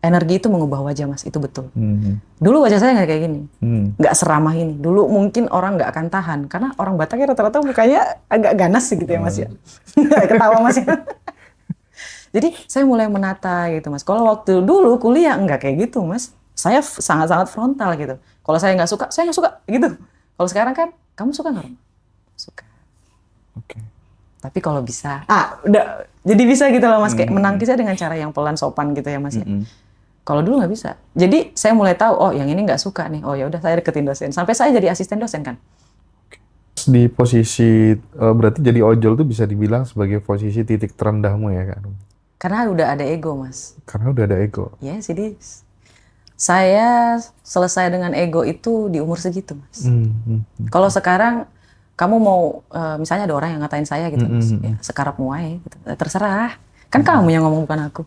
energi itu mengubah wajah, Mas, itu betul. Dulu wajah saya nggak kayak gini, nggak seramah ini. Dulu mungkin orang nggak akan tahan, karena orang Batak ya rata-rata mukanya agak ganas gitu ya, Mas ya. Ketawa, Mas ya. Jadi saya mulai menata gitu, Mas. Kalau waktu dulu kuliah nggak kayak gitu, Mas. Saya sangat-sangat frontal gitu. Kalau saya nggak suka gitu. Kalau sekarang kan, kamu suka nggak, Roma? Suka. Oke. Tapi kalau bisa, udah jadi bisa gitu loh, Mas. Kayak menangkisnya dengan cara yang pelan, sopan gitu ya, Mas ya. Kalau dulu nggak bisa. Jadi saya mulai tahu, oh yang ini nggak suka nih. Oh ya udah saya deketin dosen. Sampai saya jadi asisten dosen kan. Di posisi berarti jadi ojol tuh bisa dibilang sebagai posisi titik terendahmu ya kan? Karena udah ada ego, Mas. Karena udah ada ego. Ya, jadi saya selesai dengan ego itu di umur segitu, Mas. Kalau sekarang kamu mau, misalnya ada orang yang ngatain saya gitu, Mas. Ya, sekarapmu aja gitu. Terserah. Kan kamu yang ngomong, bukan aku.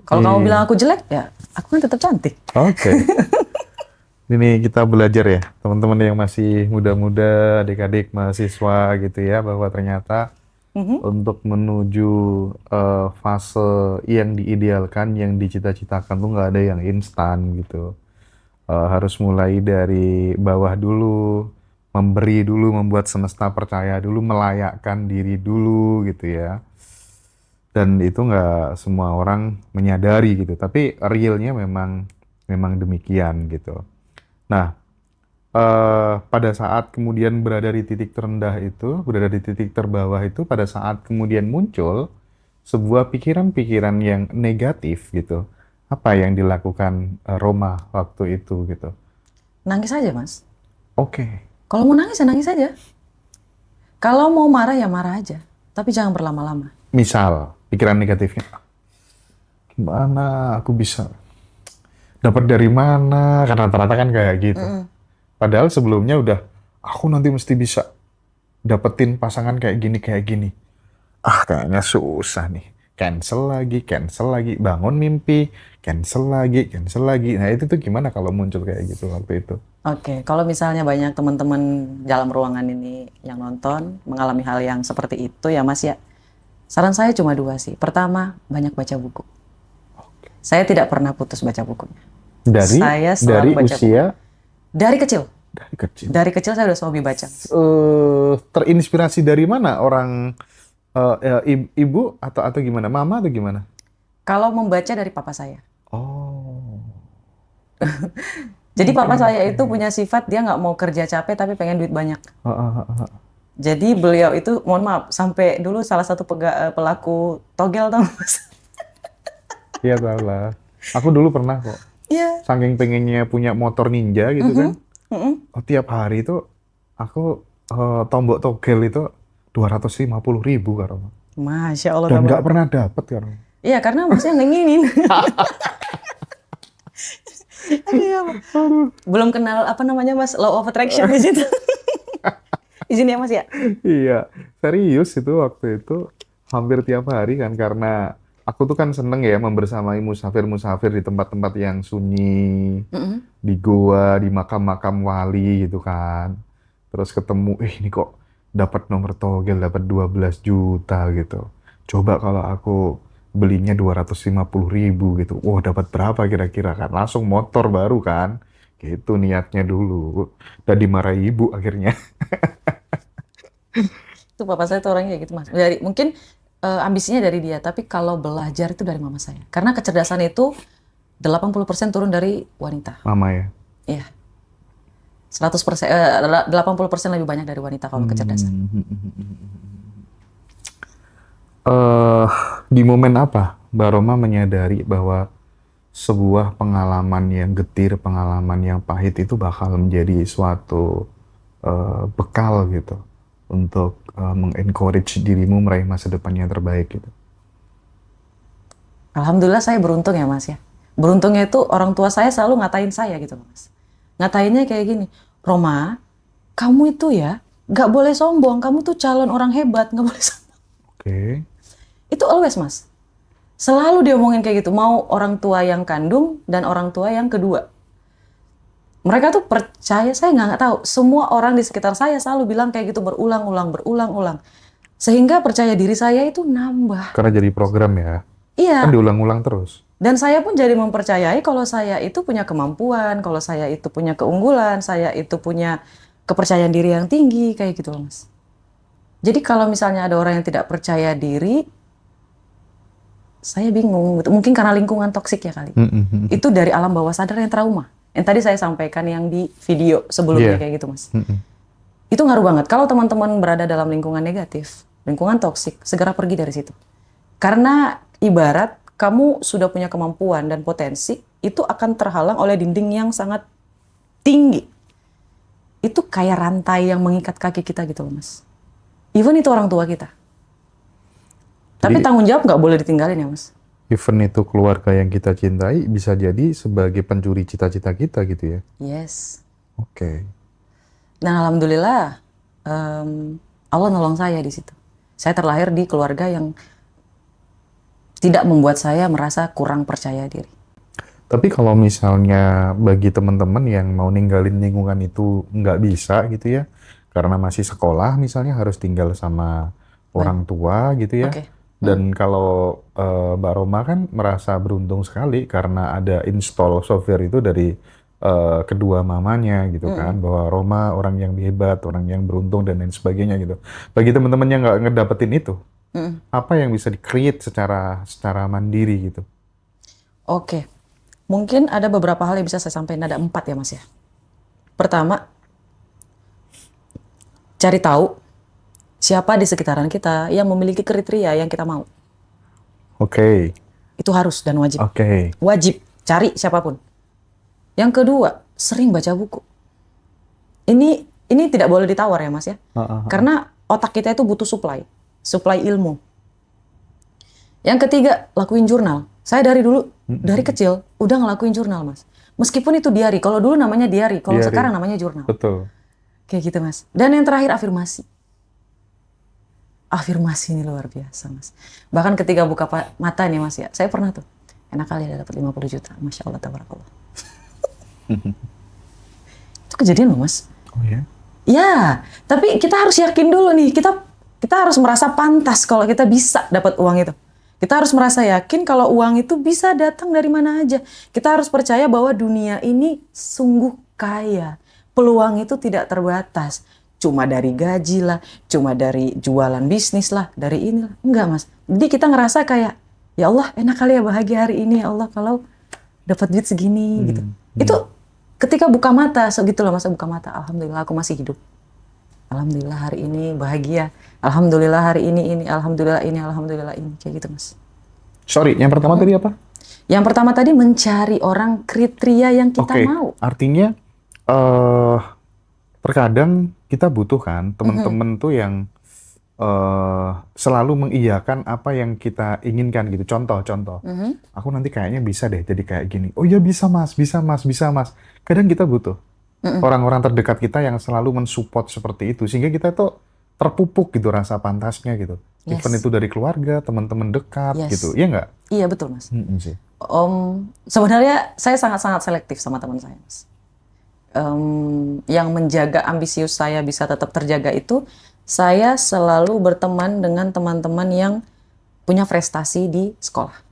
Kalau kamu bilang aku jelek, ya aku kan tetap cantik. Oke. Ini kita belajar ya, teman-teman yang masih muda-muda, adik-adik mahasiswa gitu ya, bahwa ternyata untuk menuju fase yang diidealkan, yang dicita-citakan tuh nggak ada yang instan gitu. Harus mulai dari bawah dulu, memberi dulu, membuat semesta percaya dulu, melayakkan diri dulu gitu ya. Dan itu nggak semua orang menyadari gitu, tapi realnya memang demikian gitu. Nah, pada saat kemudian berada di titik terendah itu, berada di titik terbawah itu, pada saat kemudian muncul sebuah pikiran-pikiran yang negatif gitu, apa yang dilakukan Roma waktu itu gitu? Nangis aja, Mas. Oke. Kalau mau nangis ya nangis aja. Kalau mau marah ya marah aja. Tapi jangan berlama-lama. Misal, pikiran negatifnya, gimana aku bisa dapat dari mana? Karena rata-rata kan kayak gitu. Padahal sebelumnya udah, aku nanti mesti bisa dapetin pasangan kayak gini. Kayaknya susah nih. Cancel lagi, bangun mimpi, cancel lagi. Nah itu tuh gimana kalau muncul kayak gitu waktu itu? Oke, kalau misalnya banyak teman-teman dalam ruangan ini yang nonton mengalami hal yang seperti itu ya, Mas ya. Saran saya cuma 2 sih. Pertama, banyak baca buku. Saya tidak pernah putus baca bukunya. Saya selalu baca usia? buku. Dari kecil. Dari kecil. Dari kecil saya udah hobi baca. Terinspirasi dari mana orang ibu atau gimana? Mama atau gimana? Kalau membaca dari papa saya. Oh. Jadi papa saya itu punya sifat dia nggak mau kerja capek tapi pengen duit banyak. Jadi beliau itu, mohon maaf, sampai dulu salah satu pelaku togel tau, Mas. Iya tahu lah. Aku dulu pernah kok. Iya. Saking pengennya punya motor ninja gitu kan. Tiap hari itu aku tombok togel itu 250.000 Kak Roma. Masya Allah. Dan nggak pernah dapet Kak Roma. Iya, karena maksudnya nginginin. Belum kenal apa namanya, Mas, law of attraction di situ. Izin ya, Mas ya. Iya, serius itu waktu itu hampir tiap hari kan, karena aku tuh kan seneng ya membersamai musafir-musafir di tempat-tempat yang sunyi, di goa, di makam-makam wali gitu kan. Terus ketemu, ini kok dapat nomor togel, dapat 12 juta gitu. Coba kalau aku belinya 250.000 gitu. Wah, dapat berapa kira-kira kan? Langsung motor baru kan. Gitu niatnya dulu. Dan dimarahi ibu akhirnya. Itu papa saya tuh orangnya kayak gitu, Mas. Mungkin ambisinya dari dia, tapi kalau belajar itu dari mama saya. Karena kecerdasan itu 80% turun dari wanita. Mama ya? Iya. 100%, 80% lebih banyak dari wanita kalau kecerdasan. Di momen apa Mbak Roma menyadari bahwa sebuah pengalaman yang getir, pengalaman yang pahit itu bakal menjadi suatu bekal gitu untuk mengencourage dirimu meraih masa depan yang terbaik gitu? Alhamdulillah saya beruntung ya, Mas ya. Beruntungnya itu orang tua saya selalu ngatain saya gitu, Mas. Ngatainnya kayak gini, Roma, kamu itu ya nggak boleh sombong, kamu tuh calon orang hebat, nggak boleh sombong. Oke. Itu always, Mas. Selalu dia omongin kayak gitu, mau orang tua yang kandung dan orang tua yang kedua. Mereka tuh percaya, saya nggak tahu. Semua orang di sekitar saya selalu bilang kayak gitu berulang-ulang. Sehingga percaya diri saya itu nambah. Karena jadi program ya? Iya. Kan diulang-ulang terus. Dan saya pun jadi mempercayai kalau saya itu punya kemampuan, kalau saya itu punya keunggulan, saya itu punya kepercayaan diri yang tinggi, kayak gitu loh Mas. Jadi kalau misalnya ada orang yang tidak percaya diri, saya bingung. Mungkin karena lingkungan toksik ya kali. Itu dari alam bawah sadar yang trauma. Yang tadi saya sampaikan yang di video sebelumnya kayak gitu Mas. Itu ngaruh banget. Kalau teman-teman berada dalam lingkungan negatif, lingkungan toksik, segera pergi dari situ. Karena ibarat kamu sudah punya kemampuan dan potensi, itu akan terhalang oleh dinding yang sangat tinggi. Itu kayak rantai yang mengikat kaki kita gitu loh Mas. Even itu orang tua kita. Tapi tanggung jawab nggak boleh ditinggalin ya Mas. Even itu keluarga yang kita cintai bisa jadi sebagai pencuri cita-cita kita gitu ya? Yes. Oke. Dan alhamdulillah Allah nolong saya di situ. Saya terlahir di keluarga yang tidak membuat saya merasa kurang percaya diri. Tapi kalau misalnya bagi teman-teman yang mau ninggalin lingkungan itu nggak bisa gitu ya, karena masih sekolah misalnya harus tinggal sama orang tua gitu ya. Dan kalau Mbak Roma kan merasa beruntung sekali karena ada install software itu dari kedua mamanya gitu kan, bahwa Roma orang yang hebat, orang yang beruntung dan lain sebagainya gitu. Bagi teman-teman yang nggak ngedapetin itu, apa yang bisa di-create secara mandiri gitu? Oke. Mungkin ada beberapa hal yang bisa saya sampaikan, ada 4 ya Mas ya. Pertama, cari tahu siapa di sekitaran kita yang memiliki kriteria yang kita mau. Oke. Itu harus dan wajib. Oke. Wajib, cari siapapun. Yang kedua, sering baca buku. Ini tidak boleh ditawar ya Mas ya. Karena otak kita itu butuh supply ilmu. Yang ketiga, lakuin jurnal. Saya dari dulu, dari kecil, udah ngelakuin jurnal Mas. Meskipun itu diary, kalau dulu namanya diary, kalau sekarang namanya jurnal. Betul. Kayak gitu Mas. Dan yang terakhir afirmasi. Afirmasi ini luar biasa Mas. Bahkan ketika buka mata nih Mas ya, saya pernah tuh, enak kali ada dapat 50 juta. Masya Allah, tabarakallah. Itu kejadian loh Mas. Oh ya? Ya, tapi kita harus yakin dulu nih, kita harus merasa pantas kalau kita bisa dapat uang itu. Kita harus merasa yakin kalau uang itu bisa datang dari mana aja. Kita harus percaya bahwa dunia ini sungguh kaya. Peluang itu tidak terbatas. Cuma dari gaji lah, cuma dari jualan bisnis lah, dari inilah. Enggak Mas. Jadi kita ngerasa kayak, ya Allah enak kali ya bahagia hari ini ya Allah kalau dapat duit segini gitu. Itu ketika buka mata, segitulah Mas, buka mata. Alhamdulillah aku masih hidup. Alhamdulillah hari ini bahagia. Alhamdulillah hari ini, alhamdulillah ini. Kayak gitu Mas. Sorry, yang pertama tadi apa? Yang pertama tadi mencari orang kriteria yang kita mau. Artinya terkadang kita butuh kan teman-teman tuh yang selalu mengiyakan apa yang kita inginkan gitu. Contoh. Aku nanti kayaknya bisa deh jadi kayak gini. Oh iya bisa mas. Kadang kita butuh orang-orang terdekat kita yang selalu mensupport seperti itu, sehingga kita tuh terpupuk gitu rasa pantasnya gitu. Even itu dari keluarga, teman-teman dekat gitu, iya nggak? Iya betul Mas. Sih. Sebenarnya saya sangat-sangat selektif sama teman saya Mas. Yang menjaga ambisius saya bisa tetap terjaga itu, saya selalu berteman dengan teman-teman yang punya prestasi di sekolah.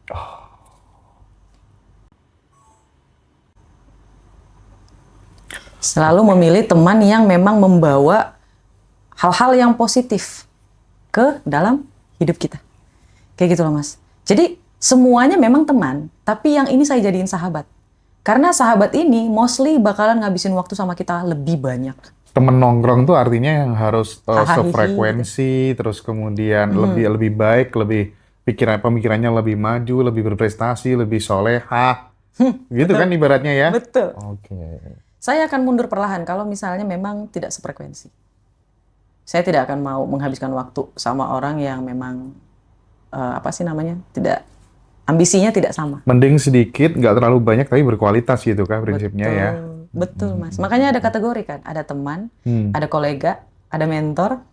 Selalu memilih teman yang memang membawa hal-hal yang positif ke dalam hidup kita. Kayak gitu loh Mas. Jadi semuanya memang teman, tapi yang ini saya jadiin sahabat. Karena sahabat ini mostly bakalan ngabisin waktu sama kita lebih banyak. Temen nongkrong tuh artinya yang harus sefrekuensi, terus kemudian lebih baik, lebih pemikirannya lebih maju, lebih berprestasi, lebih solehah. Gitu kan ibaratnya ya? Betul. Oke. Saya akan mundur perlahan kalau misalnya memang tidak sefrekuensi. Saya tidak akan mau menghabiskan waktu sama orang yang memang ambisinya tidak sama. Mending sedikit, nggak terlalu banyak tapi berkualitas gitu kan prinsipnya ya. Betul Mas. Makanya ada kategori kan, ada teman, ada kolega, ada mentor,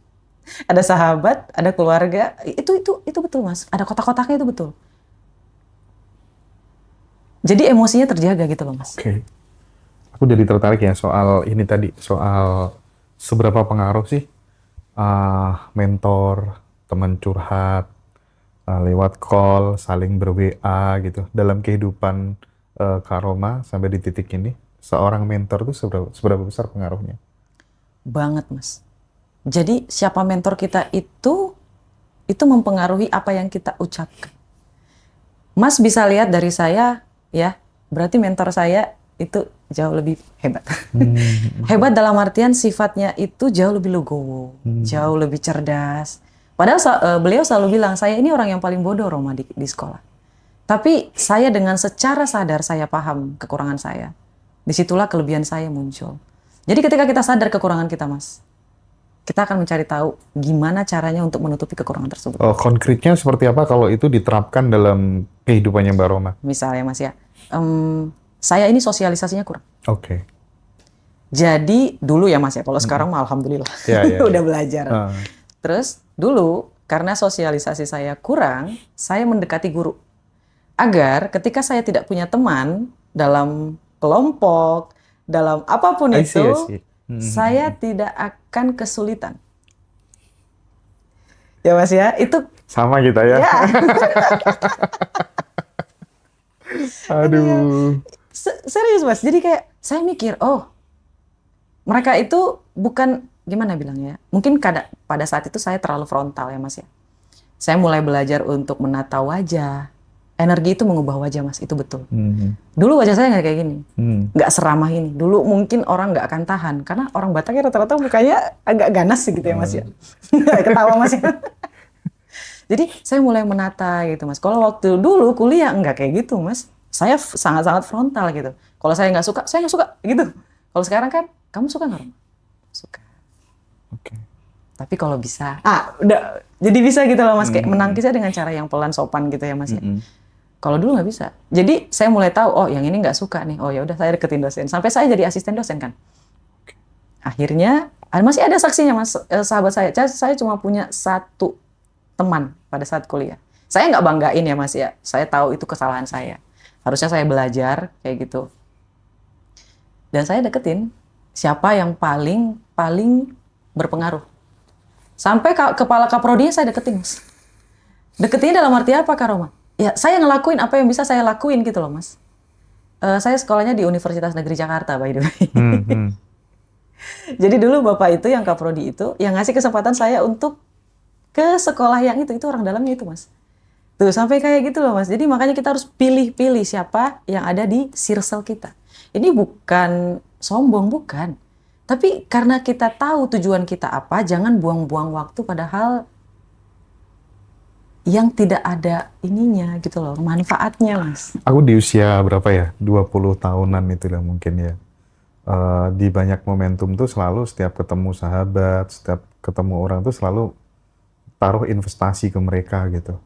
ada sahabat, ada keluarga. Itu betul Mas. Ada kotak-kotaknya itu betul. Jadi emosinya terjaga gitu loh Mas. Oke. Aku jadi tertarik ya soal ini tadi, soal seberapa pengaruh sih mentor, teman curhat, lewat call, saling ber-WA gitu. Dalam kehidupan Kak Roma sampai di titik ini, seorang mentor tuh seberapa besar pengaruhnya? Banget, Mas. Jadi siapa mentor kita itu mempengaruhi apa yang kita ucapkan. Mas bisa lihat dari saya, ya, berarti mentor saya itu jauh lebih hebat. Hebat dalam artian sifatnya itu jauh lebih legowo, jauh lebih cerdas. Padahal beliau selalu bilang, saya ini orang yang paling bodoh, Roma, di sekolah. Tapi saya dengan secara sadar saya paham kekurangan saya. Disitulah kelebihan saya muncul. Jadi ketika kita sadar kekurangan kita, Mas, kita akan mencari tahu gimana caranya untuk menutupi kekurangan tersebut. Oh, konkretnya seperti apa kalau itu diterapkan dalam kehidupannya Mbak Roma? Misalnya, Mas, ya, saya ini sosialisasinya kurang. Oke. Jadi dulu ya, Mas, ya, kalau sekarang mah alhamdulillah udah belajar. Terus dulu karena sosialisasi saya kurang, saya mendekati guru. Agar ketika saya tidak punya teman dalam kelompok, dalam apapun itu, saya tidak akan kesulitan. Ya, Mas, ya, itu sama kita ya. Aduh. Serius, Mas. Jadi kayak saya mikir, oh, mereka itu bukan, gimana bilangnya, mungkin pada saat itu saya terlalu frontal ya, Mas, ya. Saya mulai belajar untuk menata wajah. Energi itu mengubah wajah, Mas, itu betul. Dulu wajah saya nggak kayak gini, nggak seramah ini. Dulu mungkin orang nggak akan tahan, karena orang Batak ya rata-rata mukanya agak ganas gitu ya, Mas, ya. Ketawa, Mas, ya. Jadi saya mulai menata gitu, Mas. Kalau waktu dulu kuliah nggak kayak gitu, Mas. Saya sangat-sangat frontal gitu. Kalau saya nggak suka gitu. Kalau sekarang kan, kamu suka nggak, Rom? Suka. Oke. Tapi kalau bisa, udah jadi bisa gitu loh, Mas. Kayak menangkisnya dengan cara yang pelan, sopan gitu ya, Mas, ya. Kalau dulu nggak bisa. Jadi saya mulai tahu, oh yang ini nggak suka nih. Oh ya udah, saya deketin dosen. Sampai saya jadi asisten dosen kan. Akhirnya masih ada saksinya, Mas. Sahabat saya. Saya cuma punya satu teman pada saat kuliah. Saya nggak banggain ya, Mas, ya. Saya tahu itu kesalahan saya. Harusnya saya belajar kayak gitu. Dan saya deketin siapa yang paling berpengaruh. Sampai kepala kaprodinya saya deketin, Mas. Deketinnya dalam arti apa, Kak Roma? Ya, saya ngelakuin apa yang bisa saya lakuin gitu loh, Mas. Saya sekolahnya di Universitas Negeri Jakarta, by the way. Jadi dulu Bapak itu yang kaprodi itu, yang ngasih kesempatan saya untuk ke sekolah yang itu orang dalamnya itu, Mas. Tuh, sampai kayak gitu loh, Mas. Jadi makanya kita harus pilih-pilih siapa yang ada di circle kita. Ini bukan sombong, bukan. Tapi karena kita tahu tujuan kita apa, jangan buang-buang waktu padahal yang tidak ada ininya gitu loh, manfaatnya, Mas. Aku di usia berapa ya? 20 tahunan itu lah mungkin ya. Di banyak momentum tuh selalu setiap ketemu sahabat, setiap ketemu orang tuh selalu taruh investasi ke mereka gitu.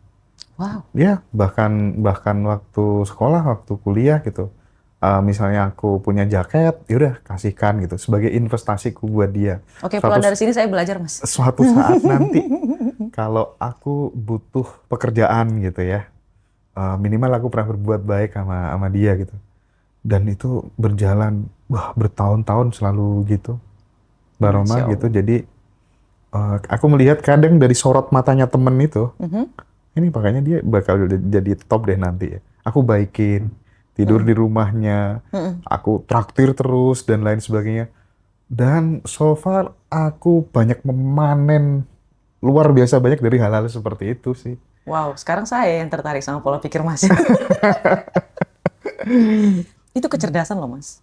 Wow. Ya, bahkan waktu sekolah, waktu kuliah gitu. Misalnya aku punya jaket, yaudah kasihkan gitu sebagai investasiku buat dia. Oke, pulang dari sini saya belajar, Mas. Suatu saat nanti kalau aku butuh pekerjaan gitu ya, minimal aku pernah berbuat baik sama dia gitu. Dan itu berjalan, bertahun-tahun selalu gitu, Mbak Roma gitu. Jadi aku melihat kadang dari sorot matanya temen itu, ini makanya dia bakal jadi top deh nanti ya. Aku baikin, tidur di rumahnya, aku traktir terus dan lain sebagainya. Dan so far aku banyak memanen luar biasa banyak dari hal-hal seperti itu sih. Wow, sekarang saya yang tertarik sama pola pikir Mas. Itu kecerdasan loh, Mas.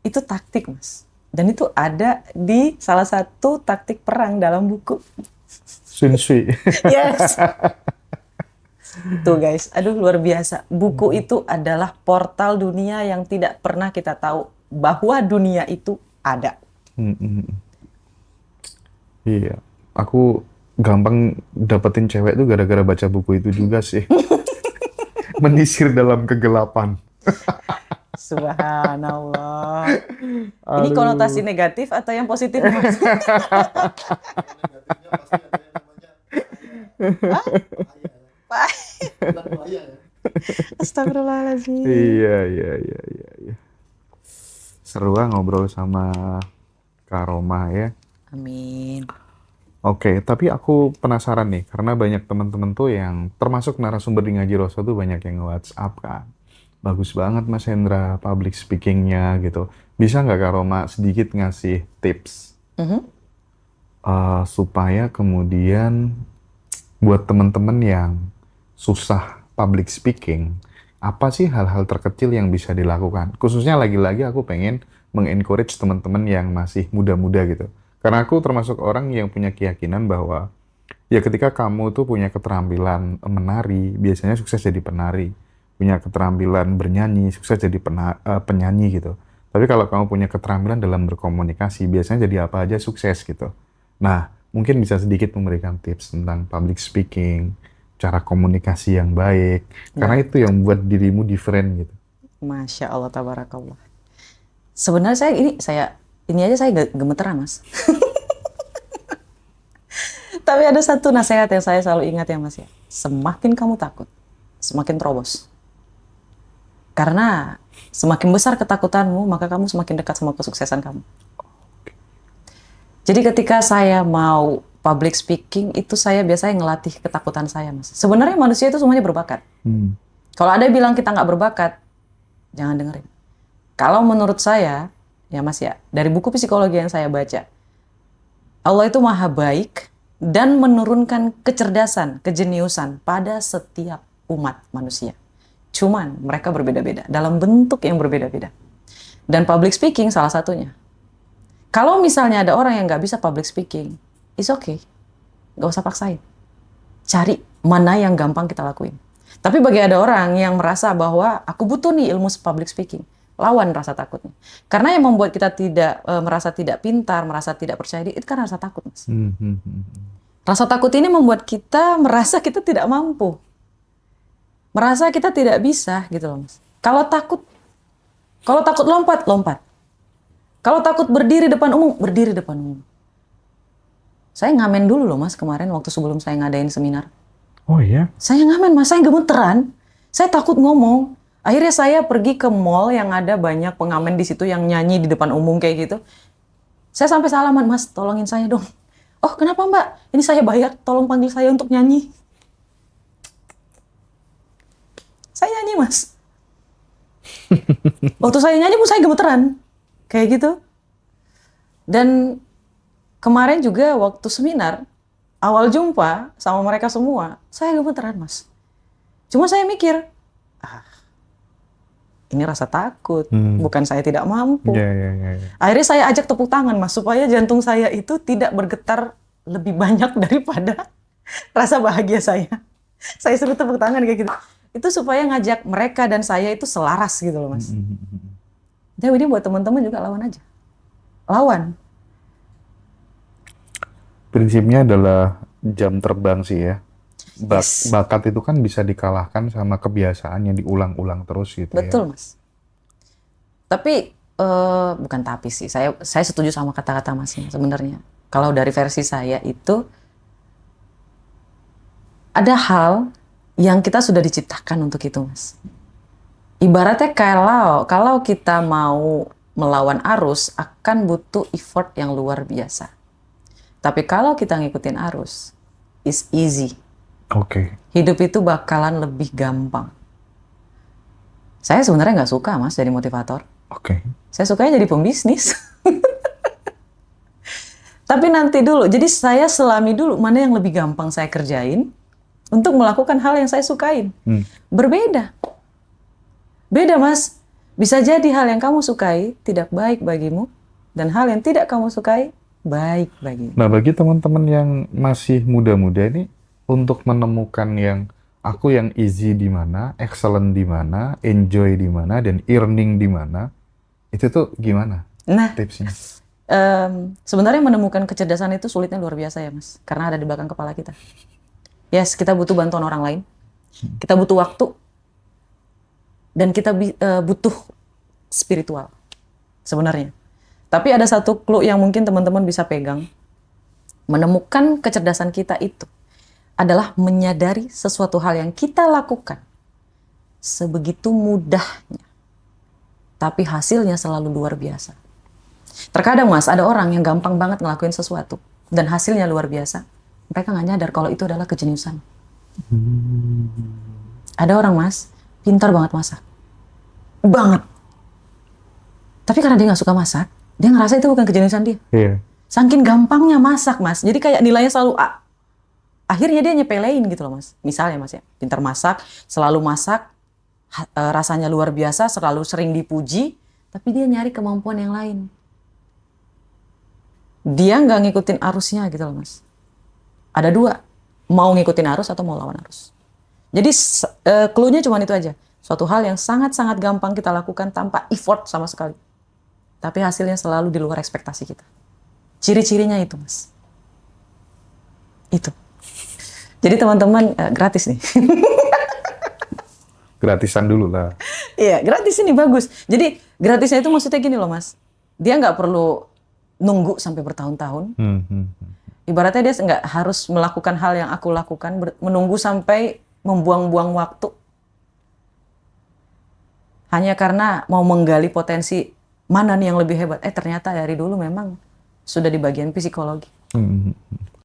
Itu taktik, Mas. Dan itu ada di salah satu taktik perang dalam buku. Sun Tzu. Yes. Tuh guys, aduh luar biasa. Buku itu adalah portal dunia yang tidak pernah kita tahu bahwa dunia itu ada. Iya, aku gampang dapetin cewek tuh gara-gara baca buku itu juga sih. Menyisir dalam kegelapan. Subhanallah. Ini konotasi negatif atau yang positif, Mas? Astagfirullahaladzim. Iya. Seru ngobrol sama Kak Roma ya. Amin. Oke, tapi aku penasaran nih, karena banyak teman-teman tuh yang termasuk narasumber di Ngaji Roso tuh banyak yang nge-WhatsApp kan. Bagus banget Mas Hendra public speakingnya gitu. Bisa nggak Kak Roma sedikit ngasih tips Mhm. supaya kemudian buat teman-teman yang susah public speaking, apa sih hal-hal terkecil yang bisa dilakukan? Khususnya lagi-lagi aku pengen mengencourage teman-teman yang masih muda-muda gitu. Karena aku termasuk orang yang punya keyakinan bahwa ya ketika kamu tuh punya keterampilan menari, biasanya sukses jadi penari. Punya keterampilan bernyanyi, sukses jadi penyanyi gitu. Tapi kalau kamu punya keterampilan dalam berkomunikasi, biasanya jadi apa aja sukses gitu. Nah, mungkin bisa sedikit memberikan tips tentang public speaking, cara komunikasi yang baik, karena Baik. itu yang membuat dirimu different gitu. Masya Allah, tabarakallah. Sebenarnya ini aja saya gemeteran, Mas. Tapi ada satu nasihat yang saya selalu ingat ya, Mas ya. Semakin kamu takut, semakin terobos. Karena semakin besar ketakutanmu, maka kamu semakin dekat sama kesuksesan kamu. Jadi ketika saya mau public speaking, itu saya biasanya ngelatih ketakutan saya, Mas. Sebenarnya manusia itu semuanya berbakat. Kalau ada yang bilang kita nggak berbakat, jangan dengerin. Kalau menurut saya, ya Mas ya, dari buku psikologi yang saya baca, Allah itu maha baik dan menurunkan kecerdasan, kejeniusan pada setiap umat manusia. Cuman mereka berbeda-beda, dalam bentuk yang berbeda-beda. Dan public speaking salah satunya. Kalau misalnya ada orang yang nggak bisa public speaking, it's okay. Nggak usah paksain. Cari mana yang gampang kita lakuin. Tapi bagi ada orang yang merasa bahwa aku butuh nih ilmu public speaking, lawan rasa takutnya. Karena yang membuat kita merasa tidak pintar, merasa tidak percaya diri, itu kan rasa takut, Mas. Rasa takut ini membuat kita merasa kita tidak mampu. Merasa kita tidak bisa gitu loh, Mas. Kalau takut lompat, lompat. Kalau takut berdiri depan umum, berdiri depan umum. Saya ngamen dulu loh, Mas, kemarin waktu sebelum saya ngadain seminar. Oh iya? Saya ngamen, Mas, saya gemeteran. Saya takut ngomong. Akhirnya saya pergi ke mall yang ada banyak pengamen di situ yang nyanyi di depan umum kayak gitu. Saya sampai salaman, Mas, tolongin saya dong. Oh, kenapa Mbak? Ini saya bayar, tolong panggil saya untuk nyanyi. Saya nyanyi, Mas. Waktu saya nyanyi pun saya gemeteran. Kayak gitu. Dan kemarin juga waktu seminar, awal jumpa sama mereka semua, saya gemeteran, Mas. Cuma saya mikir, ini rasa takut, bukan saya tidak mampu. Akhirnya saya ajak tepuk tangan, Mas, supaya jantung saya itu tidak bergetar lebih banyak daripada rasa bahagia saya. Saya suruh tepuk tangan kayak gitu. Itu supaya ngajak mereka dan saya itu selaras gitu loh, Mas. Jadi ini buat teman-teman juga lawan aja. Lawan. Prinsipnya adalah jam terbang sih ya. Yes. Bakat itu kan bisa dikalahkan sama kebiasaan yang diulang-ulang terus gitu. Betul, ya. Mas. Tapi bukan tapi sih, saya setuju sama kata-kata Masnya sebenarnya. Kalau dari versi saya itu ada hal yang kita sudah diciptakan untuk itu, Mas. Ibaratnya kalau kita mau melawan arus akan butuh effort yang luar biasa. Tapi kalau kita ngikutin arus, it's easy. Oke. Hidup itu bakalan lebih gampang. Saya sebenarnya nggak suka, Mas, jadi motivator. Oke. Saya sukanya jadi pembisnis. Tapi nanti dulu, jadi saya selami dulu mana yang lebih gampang saya kerjain untuk melakukan hal yang saya sukain. Berbeda. Beda, Mas. Bisa jadi hal yang kamu sukai tidak baik bagimu, dan hal yang tidak kamu sukai baik bagimu. Nah, bagi teman-teman yang masih muda-muda ini, untuk menemukan yang easy di mana, excellent di mana, enjoy di mana, dan earning di mana, itu tuh gimana tipsnya? Sebenarnya menemukan kecerdasan itu sulitnya luar biasa ya, Mas. Karena ada di belakang kepala kita. Yes, kita butuh bantuan orang lain. Kita butuh waktu. Dan kita butuh spiritual sebenarnya. Tapi ada satu clue yang mungkin teman-teman bisa pegang. Menemukan kecerdasan kita itu adalah menyadari sesuatu hal yang kita lakukan sebegitu mudahnya. Tapi hasilnya selalu luar biasa. Terkadang, Mas, ada orang yang gampang banget ngelakuin sesuatu. dan hasilnya luar biasa, mereka nggak nyadar kalau itu adalah kejeniusan. Ada orang Mas, pintar banget masak. Banget. Tapi karena dia nggak suka masak, dia ngerasa itu bukan kejeniusan dia. Iya. Saking gampangnya masak Mas, jadi kayak nilainya selalu A. Akhirnya dia nyepelein gitu loh Mas. Misalnya Mas ya, pintar masak, selalu masak, rasanya luar biasa, selalu sering dipuji, tapi dia nyari kemampuan yang lain. Dia nggak ngikutin arusnya gitu loh Mas. Ada dua, mau ngikutin arus atau mau lawan arus. Jadi clue-nya cuma itu aja. Suatu hal yang sangat-sangat gampang kita lakukan tanpa effort sama sekali. Tapi hasilnya selalu di luar ekspektasi kita. Ciri-cirinya itu Mas. Itu. Jadi teman-teman gratis nih. Gratisan dulu lah. Iya, gratis ini bagus. Jadi gratisnya itu maksudnya gini loh Mas. Dia nggak perlu nunggu sampai bertahun-tahun. Ibaratnya dia nggak harus melakukan hal yang aku lakukan, menunggu sampai membuang-buang waktu. Hanya karena mau menggali potensi mana nih yang lebih hebat. Ternyata dari dulu memang sudah di bagian psikologi.